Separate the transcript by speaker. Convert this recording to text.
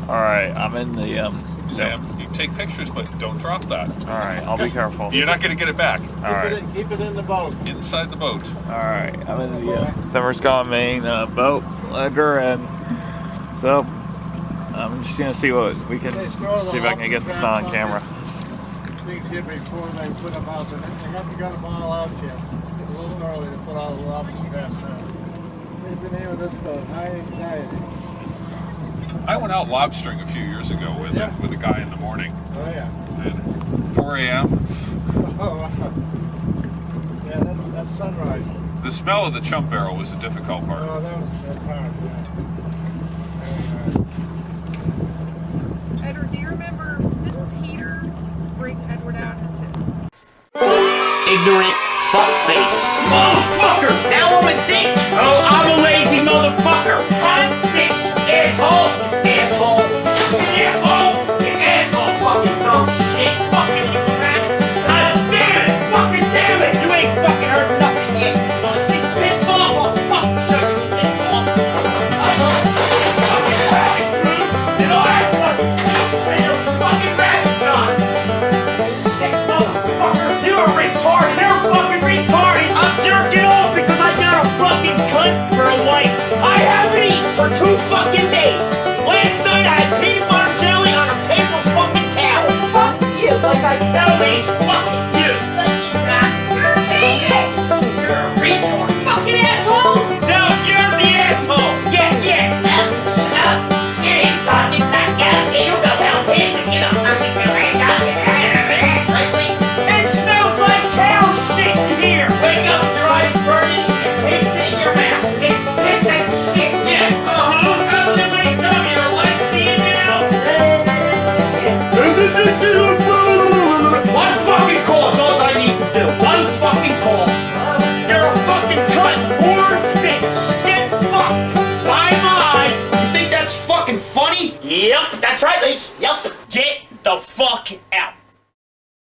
Speaker 1: Alright, I'm in the,
Speaker 2: Sam, you take pictures, but don't drop that.
Speaker 1: Alright, I'll be careful.
Speaker 2: You're not going to get it back.
Speaker 1: Alright.
Speaker 3: Keep it in the boat.
Speaker 2: Inside the boat.
Speaker 1: Alright, I'm in the Denver's Gone Maine boat, Edgar, and so I'm just gonna see what we can see if I can get this on camera.
Speaker 3: Things here before they put them out, and they haven't got them all out yet. It's a little early to put all the lobster traps out. What's the name of this boat? High Anxiety.
Speaker 2: I went out lobstering a few years ago with a guy in the morning.
Speaker 3: Oh yeah.
Speaker 2: At 4 a.m.
Speaker 3: Oh wow. Yeah, that's sunrise.
Speaker 2: The smell of the chump barrel was the difficult part.
Speaker 3: Oh, that's hard. Yeah.
Speaker 4: Edward, do you remember, did Peter bring Edward out into?
Speaker 5: Ignorant fuckface. Motherfucker! Now I'm a dick! Oh, I'm a lazy motherfucker! I'm bitch! Asshole! Asshole! Asshole! Asshole! Fucking dumb shit! Fucking rats! God damn it! Fucking damn it! You ain't fucking heard nothing yet! Wanna see pissed off? I'll fucking show you pissed off! I know! Fucking rabbit! You know that fucking shit! And your fucking rabbit's gone! Sick motherfucker! You're a retard! You're fucking retarded! I'm jerking off because I got a fucking cunt for a wife! I haven't eaten for 2 fucking days! Last night I had peanut butter jelly on a paper fucking towel! Fuck you, like I said! Please, fuck you! You're a baby! You're a retard! Fucking asshole! No, you're the asshole! Yeah! Shit, fucking back out! You go down here and get a fucking it smells like cow shit in here! Wake up, your eyes burning, and taste it in your mouth! It's piss and shit! Yeah! Oh, let me tell you, you're a lesbian now! One fucking call is all I need to do! One fucking call! You're a fucking cunt, whore, bitch! Get fucked! Bye-bye! You think that's fucking funny? Yep, that's right, bitch! Yep! Get the fuck